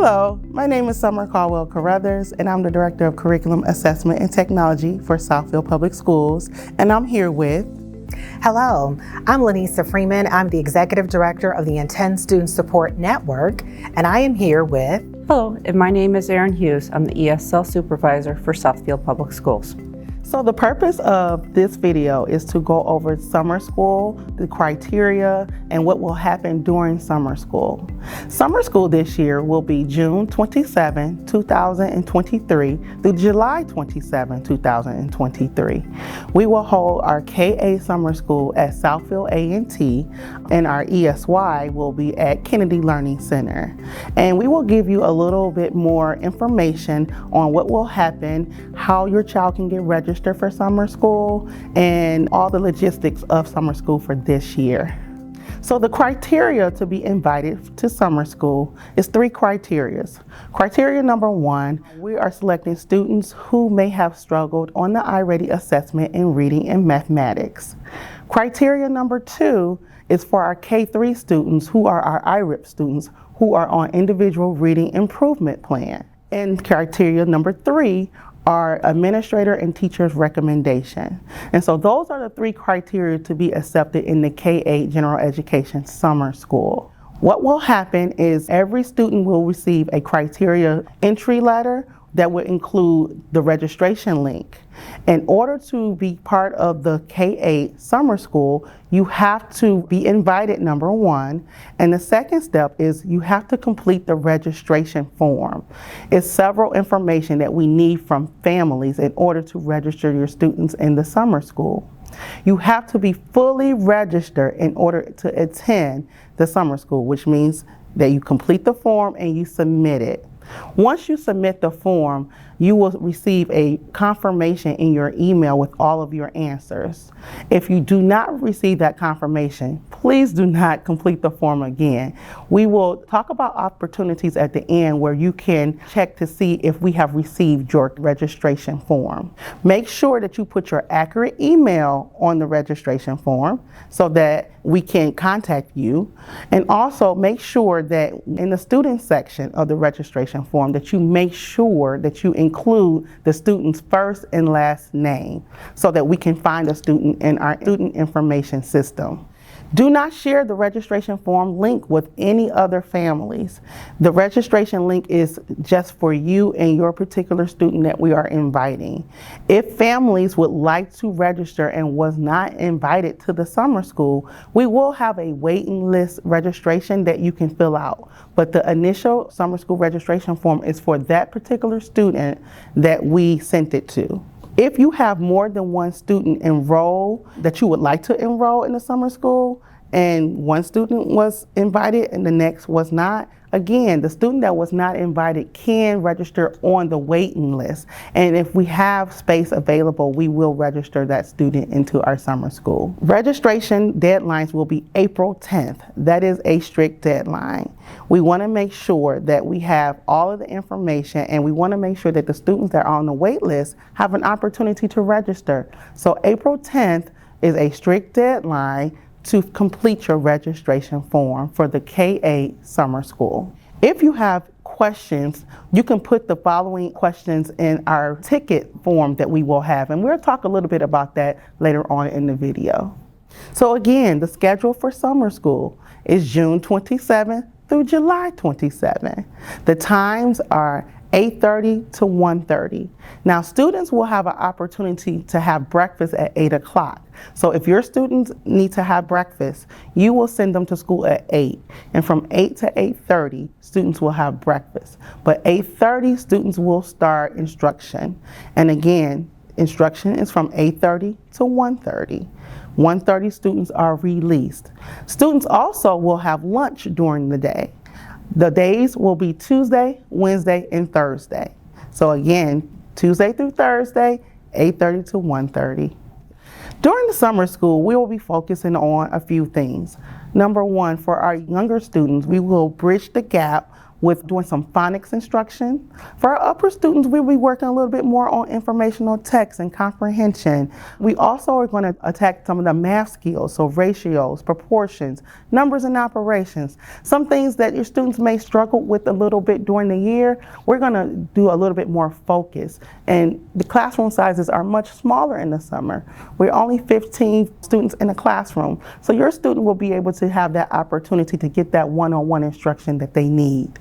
Hello, my name is Summer Caldwell Carruthers, and I'm the Director of Curriculum Assessment and Technology for Southfield Public Schools, and I'm here with... Hello, I'm Lanisa Freeman. I'm the Executive Director of the Intend Student Support Network, and I am here with... Hello, and my name is Erin Hughes. I'm the ESL Supervisor for Southfield Public Schools. So the purpose of this video is to go over summer school, the criteria, and what will happen during summer school. Summer school this year will be June 27, 2023 through July 27, 2023. We will hold our KA summer school at Southfield A&T, and our ESY will be at Kennedy Learning Center. And we will give you a little bit more information on what will happen, how your child can get registered for summer school, and all the logistics of summer school for this year. So the criteria to be invited to summer school is 3 criteria. Criteria number 1, we are selecting students who may have struggled on the iReady assessment in reading and mathematics. Criteria number 2 is for our K-3 students who are our IRIP students who are on individual reading improvement plan. And criteria number 3 are administrator and teacher's recommendation. And so those are the 3 criteria to be accepted in the K-8 General Education Summer School. What will happen is every student will receive a criteria entry letter that will include the registration link. In order to be part of the K-8 summer school, you have to be invited, number 1, and the second step is you have to complete the registration form. It's several information that we need from families in order to register your students in the summer school. You have to be fully registered in order to attend the summer school, which means that you complete the form and you submit it. Once you submit the form, you will receive a confirmation in your email with all of your answers. If you do not receive that confirmation, please do not complete the form again. We will talk about opportunities at the end where you can check to see if we have received your registration form. Make sure that you put your accurate email on the registration form so that we can contact you. And also make sure that in the student section of the registration form that you make sure that you include the student's first and last name so that we can find a student in our student information system. Do not share the registration form link with any other families. The registration link is just for you and your particular student that we are inviting. If families would like to register and was not invited to the summer school, we will have a waiting list registration that you can fill out. But the initial summer school registration form is for that particular student that we sent it to. If you have more than 1 student enroll that you would like to enroll in the summer school, and 1 student was invited and the next was not, again, the student that was not invited can register on the waiting list. And if we have space available, we will register that student into our summer school. Registration deadlines will be April 10th. That is a strict deadline. We want to make sure that we have all of the information, and we want to make sure that the students that are on the wait list have an opportunity to register. So April 10th is a strict deadline to complete your registration form for the K-8 summer school. If you have questions, you can put the following questions in our ticket form that we will have, and we'll talk a little bit about that later on in the video. So again, the schedule for summer school is June 27th through July 27th. The times are 8:30 to 1:30. Now, students will have an opportunity to have breakfast at 8 o'clock. So if your students need to have breakfast, you will send them to school at 8. And from 8 to 8:30, students will have breakfast. But 8:30, students will start instruction. And again, instruction is from 8:30 to 1:30. 1:30, students are released. Students also will have lunch during the day. The days will be Tuesday, Wednesday, and Thursday. So again, Tuesday through Thursday, 8:30 to 1:30. During the summer school, we will be focusing on a few things. Number 1, for our younger students, we will bridge the gap with doing some phonics instruction. For our upper students, we'll be working a little bit more on informational text and comprehension. We also are going to attack some of the math skills, so ratios, proportions, numbers and operations. Some things that your students may struggle with a little bit during the year, we're going to do a little bit more focus. And the classroom sizes are much smaller in the summer. We're only 15 students in a classroom. So your student will be able to have that opportunity to get that one-on-one instruction that they need.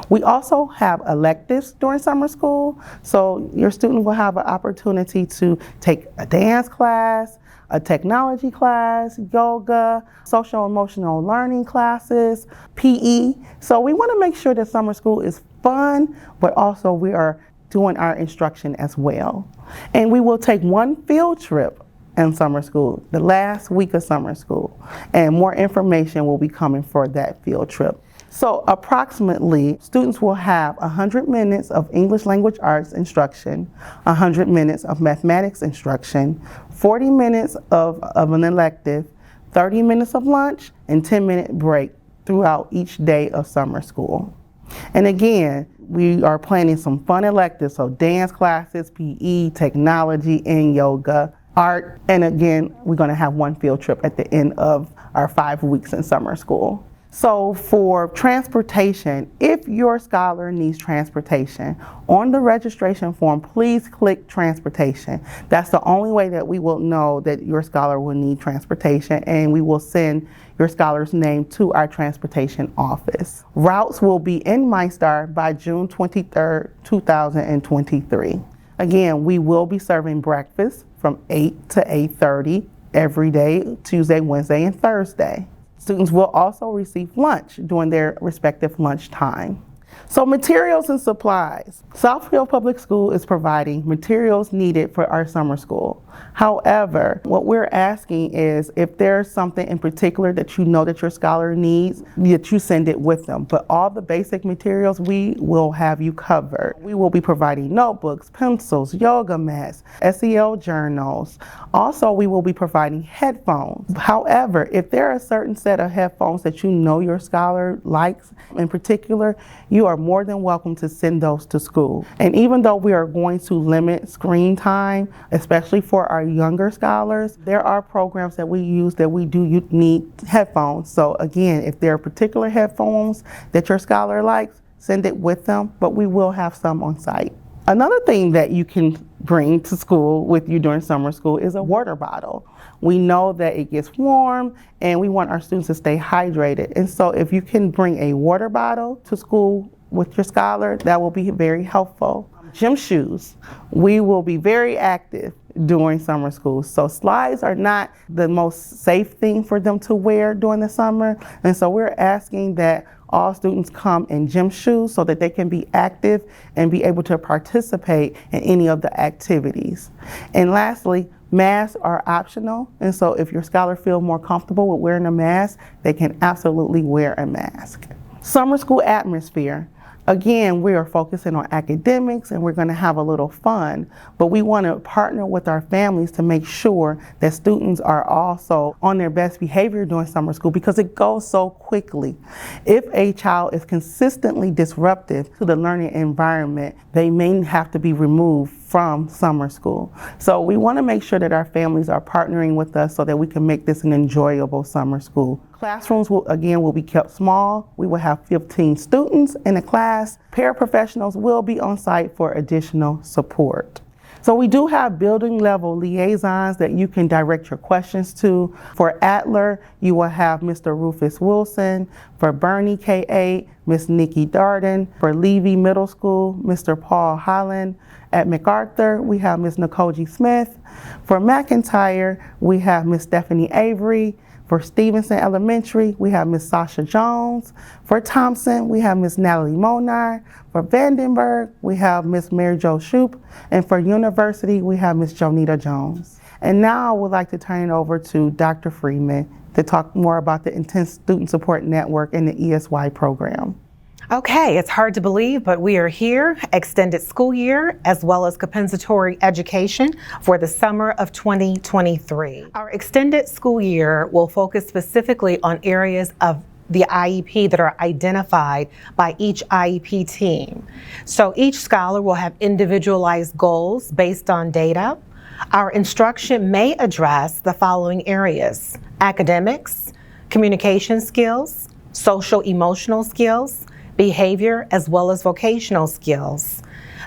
We also have electives during summer school. So your student will have an opportunity to take a dance class, a technology class, yoga, social emotional learning classes, PE. So we want to make sure that summer school is fun, but also we are doing our instruction as well. And we will take one field trip in summer school, the last week of summer school, and more information will be coming for that field trip. So approximately, students will have 100 minutes of English language arts instruction, 100 minutes of mathematics instruction, 40 minutes of an elective, 30 minutes of lunch, and 10-minute break throughout each day of summer school. And again, we are planning some fun electives, so dance classes, PE, technology, and yoga, art, and again, we're going to have one field trip at the end of our 5 weeks in summer school. So for transportation, if your scholar needs transportation, on the registration form, please click transportation. That's the only way that we will know that your scholar will need transportation, and we will send your scholar's name to our transportation office. Routes will be in MyStar by June 23rd, 2023. Again, we will be serving breakfast from 8 to 8:30 every day, Tuesday, Wednesday, and Thursday. Students will also receive lunch during their respective lunch time. So materials and supplies. Southfield Public School is providing materials needed for our summer school. However, what we're asking is if there's something in particular that you know that your scholar needs, that you send it with them. But all the basic materials, we will have you covered. We will be providing notebooks, pencils, yoga mats, SEL journals. Also, we will be providing headphones. However, if there are a certain set of headphones that you know your scholar likes in particular, you are more than welcome to send those to school. And even though we are going to limit screen time, especially for our younger scholars, there are programs that we use that we do need headphones. So again, if there are particular headphones that your scholar likes, send it with them, but we will have some on site. Another thing that you can bring to school with you during summer school is a water bottle. We know that it gets warm and we want our students to stay hydrated. And so if you can bring a water bottle to school with your scholar, that will be very helpful. Gym shoes. We will be very active during summer school. So slides are not the most safe thing for them to wear during the summer. And so we're asking that all students come in gym shoes so that they can be active and be able to participate in any of the activities. And lastly, masks are optional. And so if your scholar feels more comfortable with wearing a mask, they can absolutely wear a mask. Summer school atmosphere. Again, we are focusing on academics and we're going to have a little fun, but we want to partner with our families to make sure that students are also on their best behavior during summer school because it goes so quickly. If a child is consistently disruptive to the learning environment, they may have to be removed from summer school. So we want to make sure that our families are partnering with us so that we can make this an enjoyable summer school. Classrooms will be kept small. We will have 15 students in a class. Paraprofessionals will be on site for additional support. So we do have building level liaisons that you can direct your questions to. For Adler, you will have Mr. Rufus Wilson. For Bernie K-8, Ms. Nikki Darden. For Levy Middle School, Mr. Paul Holland. At MacArthur, we have Ms. Nicoji Smith. For McIntyre, we have Ms. Stephanie Avery. For Stevenson Elementary, we have Ms. Sasha Jones. For Thompson, we have Ms. Natalie Monar. For Vandenberg, we have Ms. Mary Jo Shoup. And for University, we have Ms. Jonita Jones. And now I would like to turn it over to Dr. Freeman to talk more about the Intense Student Support Network and the ESY program. Okay, it's hard to believe, but we are here, extended school year, as well as compensatory education for the summer of 2023. Our extended school year will focus specifically on areas of the IEP that are identified by each IEP team. So each scholar will have individualized goals based on data. Our instruction may address the following areas: academics, communication skills, social emotional skills, behavior, as well as vocational skills.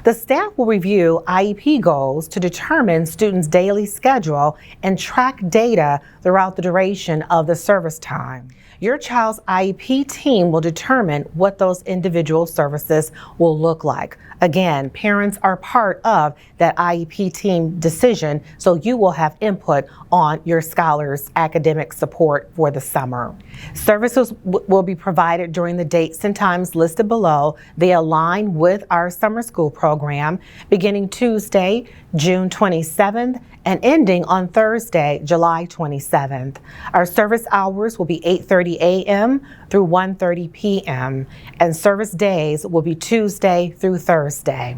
The staff will review IEP goals to determine students' daily schedule and track data throughout the duration of the service time. Your child's IEP team will determine what those individual services will look like. Again, parents are part of that IEP team decision, so you will have input on your scholar's academic support for the summer. Services will be provided during the dates and times listed below. They align with our summer school program, beginning Tuesday, June 27th, and ending on Thursday, July 27th. Our service hours will be 8:30 a.m. through 1:30 p.m., and service days will be Tuesday through Thursday.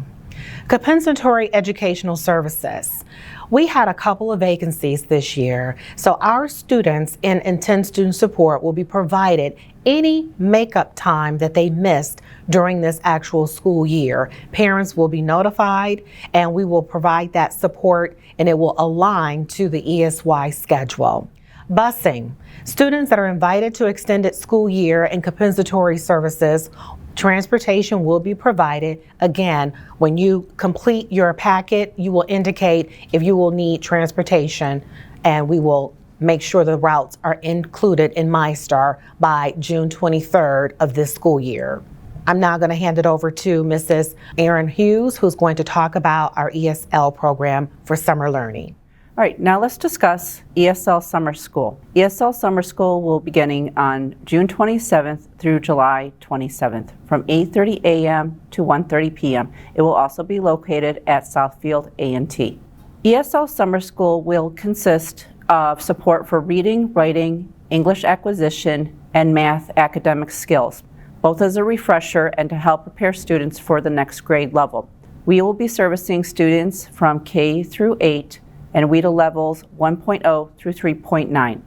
Compensatory educational services. We had a couple of vacancies this year, so our students in intense student support will be provided any makeup time that they missed during this actual school year. Parents will be notified, and we will provide that support, and it will align to the ESY schedule. Busing. Students that are invited to extended school year and compensatory services, transportation will be provided. Again, when you complete your packet, you will indicate if you will need transportation, and we will make sure the routes are included in MyStar by June 23rd of this school year. I'm now going to hand it over to Mrs. Erin Hughes, who's going to talk about our ESL program for summer learning. All right, now let's discuss ESL Summer School. ESL Summer School will be beginning on June 27th through July 27th from 8:30 a.m. to 1:30 p.m. It will also be located at Southfield A&T. ESL Summer School will consist of support for reading, writing, English acquisition, and math academic skills, both as a refresher and to help prepare students for the next grade level. We will be servicing students from K through 8 and WIDA levels 1.0 through 3.9.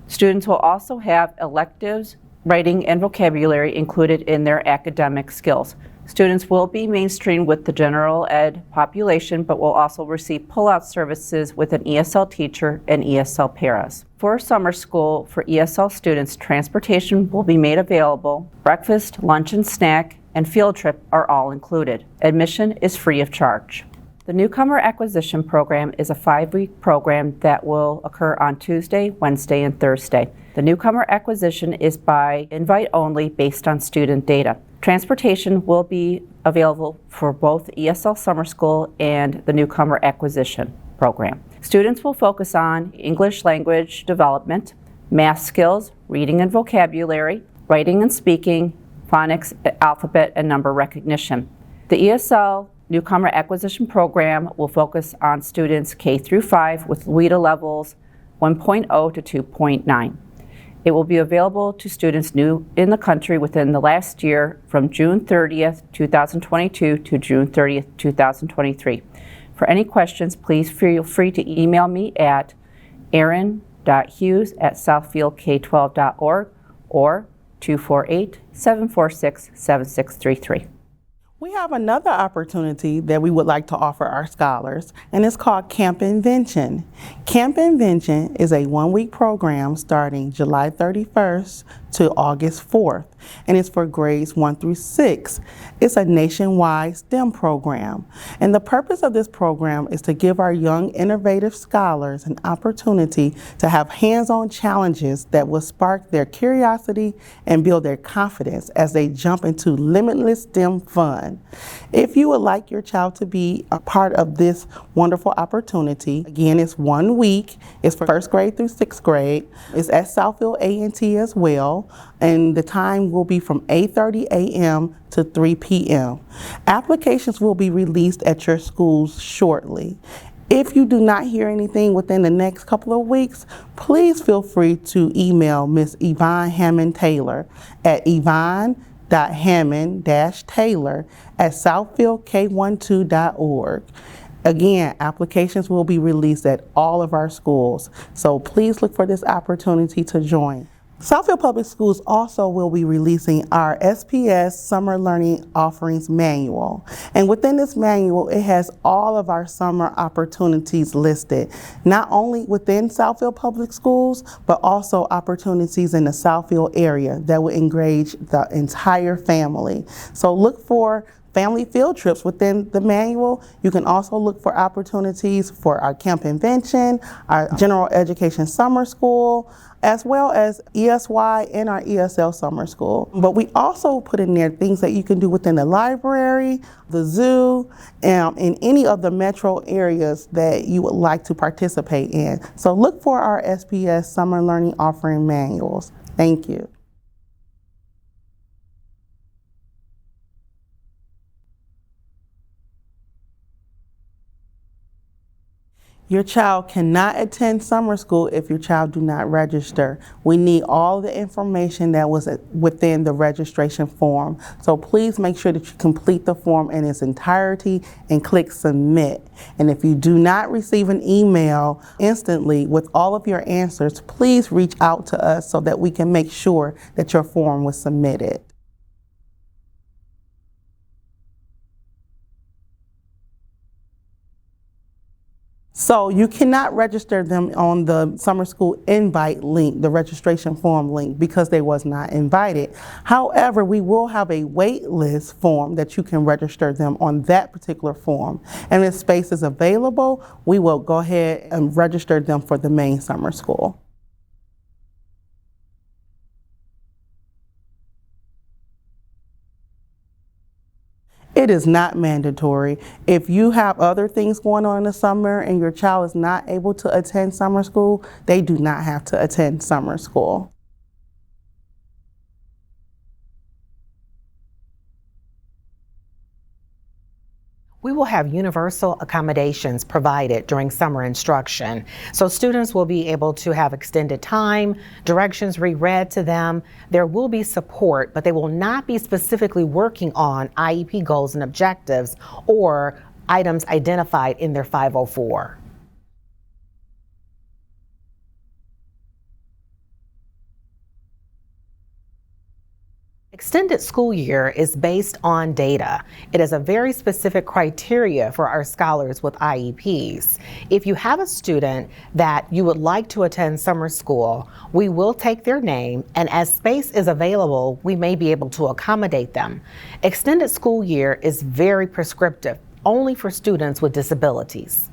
Students will also have electives, writing, and vocabulary included in their academic skills. Students will be mainstreamed with the general ed population, but will also receive pull-out services with an ESL teacher and ESL paras. For summer school, for ESL students, transportation will be made available. Breakfast, lunch and snack, and field trip are all included. Admission is free of charge. The Newcomer Acquisition Program is a 5-week program that will occur on Tuesday, Wednesday, and Thursday. The Newcomer Acquisition is by invite only based on student data. Transportation will be available for both ESL Summer School and the Newcomer Acquisition Program. Students will focus on English language development, math skills, reading and vocabulary, writing and speaking, phonics, alphabet, and number recognition. The ESL Newcomer Acquisition Program will focus on students K through 5 with WIDA levels 1.0 to 2.9. It will be available to students new in the country within the last year from June 30th, 2022 to June 30th, 2023. For any questions, please feel free to email me at erin.hughes@southfieldk12.org or 248-746-7633. We have another opportunity that we would like to offer our scholars, and it's called Camp Invention. Camp Invention is a 1-week program starting July 31st to August 4th, and it's for grades 1 through 6. It's a nationwide STEM program, and the purpose of this program is to give our young, innovative scholars an opportunity to have hands-on challenges that will spark their curiosity and build their confidence as they jump into limitless STEM fun. If you would like your child to be a part of this wonderful opportunity, again, it's 1 week. It's for 1st grade through 6th grade. It's at Southfield A&T as well, and the time will be from 8:30 a.m. to 3 p.m. Applications will be released at your schools shortly. If you do not hear anything within the next couple of weeks, please feel free to email Ms. Yvonne Hammond-Taylor at yvonne.hammond-taylor@southfieldk12.org. Again, applications will be released at all of our schools, so please look for this opportunity to join. Southfield Public Schools also will be releasing our SPS Summer Learning Offerings Manual. And within this manual, it has all of our summer opportunities listed, not only within Southfield Public Schools, but also opportunities in the Southfield area that will engage the entire family. So look for family field trips within the manual. You can also look for opportunities for our Camp Invention, our General Education Summer School, as well as ESY and our ESL Summer School. But we also put in there things that you can do within the library, the zoo, and in any of the metro areas that you would like to participate in. So look for our SPS Summer Learning Offering Manuals. Thank you. Your child cannot attend summer school if your child do not register. We need all the information that was within the registration form. So please make sure that you complete the form in its entirety and click submit. And if you do not receive an email instantly with all of your answers, please reach out to us so that we can make sure that your form was submitted. So you cannot register them on the summer school invite link, the registration form link, because they was not invited. However, we will have a wait list form that you can register them on that particular form. And if space is available, we will go ahead and register them for the main summer school. It is not mandatory. If you have other things going on in the summer and your child is not able to attend summer school, they do not have to attend summer school. We will have universal accommodations provided during summer instruction. So students will be able to have extended time, directions reread to them. There will be support, but they will not be specifically working on IEP goals and objectives or items identified in their 504. Extended school year is based on data. It is a very specific criteria for our scholars with IEPs. If you have a student that you would like to attend summer school, we will take their name, and as space is available, we may be able to accommodate them. Extended school year is very prescriptive, only for students with disabilities.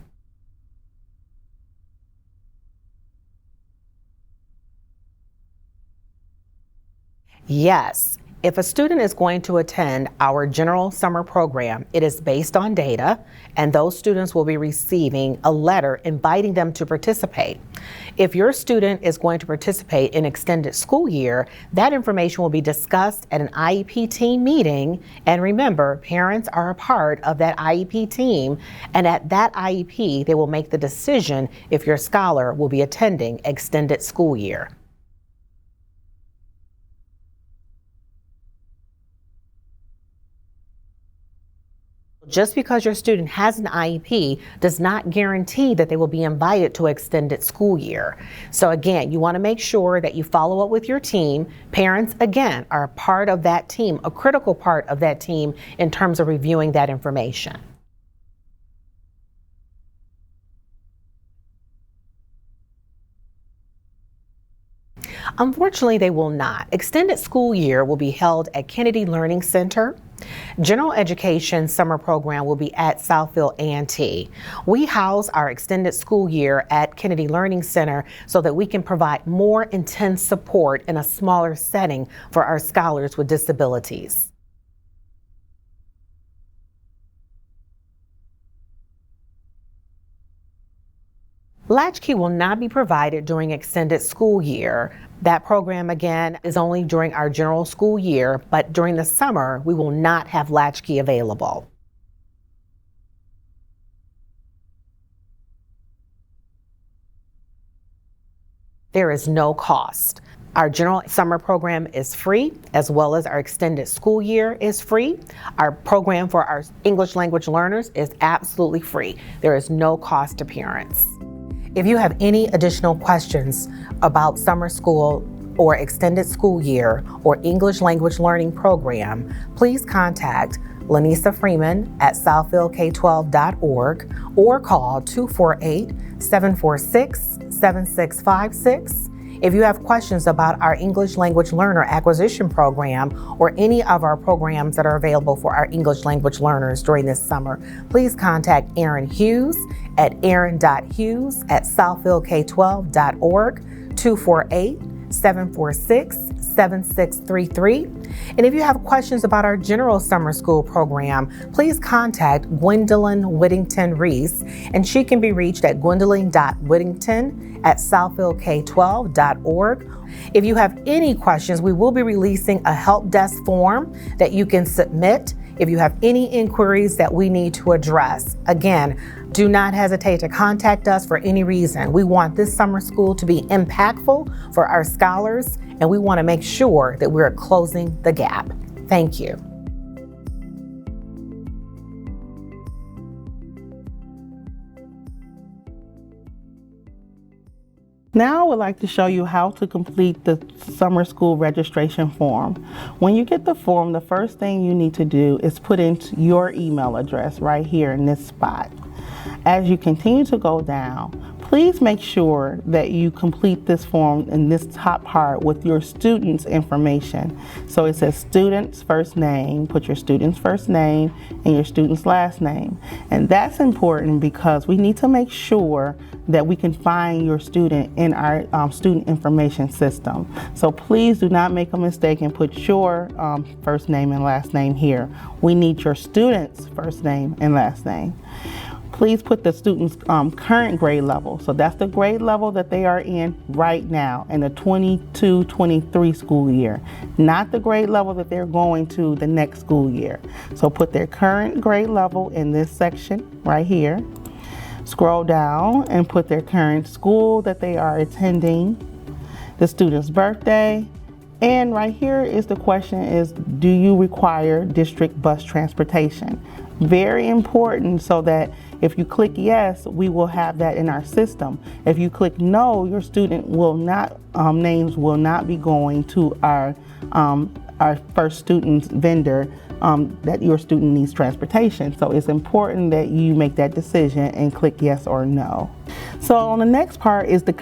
Yes. If a student is going to attend our general summer program, it is based on data, and those students will be receiving a letter inviting them to participate. If your student is going to participate in extended school year, that information will be discussed at an IEP team meeting. And remember, parents are a part of that IEP team, and at that IEP, they will make the decision if your scholar will be attending extended school year. Just because your student has an IEP does not guarantee that they will be invited to extended school year. So again, you want to make sure that you follow up with your team. Parents, again, are a part of that team, a critical part of that team in terms of reviewing that information. Unfortunately, they will not. Extended school year will be held at Kennedy Learning Center. General Education summer program will be at Southfield A&T. We house our extended school year at Kennedy Learning Center so that we can provide more intense support in a smaller setting for our scholars with disabilities. Latchkey will not be provided during extended school year. That program, again, is only during our general school year, but during the summer, we will not have latchkey available. There is no cost. Our general summer program is free, as well as our extended school year is free. Our program for our English language learners is absolutely free. There is no cost to parents. If you have any additional questions about summer school or extended school year or English language learning program, please contact Lanisa Freeman at southfieldk12.org or call 248-746-7656. If you have questions about our English Language Learner Acquisition Program or any of our programs that are available for our English language learners during this summer, please contact Aaron Hughes at aaron.hughes@southfieldk12.org, 248-746-7633. And if you have questions about our general summer school program, please contact Gwendolyn Whittington Reese, and she can be reached at gwendolyn.whittington@southfieldk12.org. If you have any questions, we will be releasing a help desk form that you can submit if you have any inquiries that we need to address. Again, do not hesitate to contact us for any reason. We want this summer school to be impactful for our scholars, and we want to make sure that we're closing the gap. Thank you. Now I would like to show you how to complete the summer school registration form. When you get the form, the first thing you need to do is put in your email address right here in this spot. As you continue to go down, please make sure that you complete this form in this top part with your student's information. So it says student's first name, put your student's first name and your student's last name. And that's important because we need to make sure that we can find your student in our student information system. So please do not make a mistake and put your first name and last name here. We need your student's first name and last name. Please put the student's current grade level. So that's the grade level that they are in right now in the 22-23 school year, not the grade level that they're going to the next school year. So put their current grade level in this section right here. Scroll down and put their current school that they are attending, the student's birthday, and right here is the question is, do you require district bus transportation? Very important, so that if you click yes, we will have that in our system. If you click no, your student will not, names will not be going to our first student's vendor that your student needs transportation. So it's important that you make that decision and click yes or no. So on the next part is the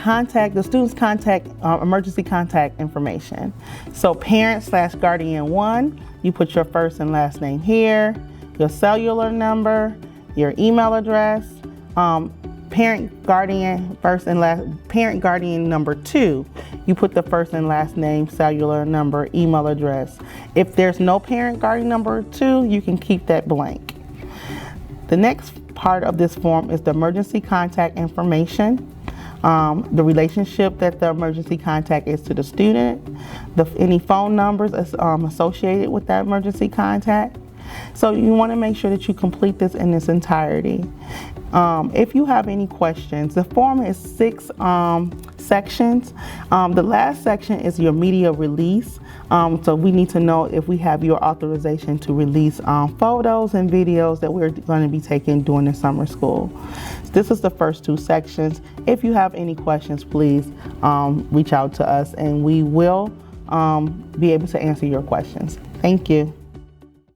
student's contact, emergency contact information. So parent/guardian 1, you put your first and last name here, your cellular number, your email address, parent guardian number 2, you put the first and last name, cellular number, email address. If there's no parent guardian number 2, you can keep that blank. The next part of this form is the emergency contact information. The relationship that the emergency contact is to the student, any phone numbers associated with that emergency contact. So you want to make sure that you complete this in its entirety. If you have any questions, the form is 6 sections. The last section is your media release. So we need to know if we have your authorization to release photos and videos that we're going to be taking during the summer school. This is the first 2 sections. If you have any questions, please reach out to us and we will be able to answer your questions. Thank you.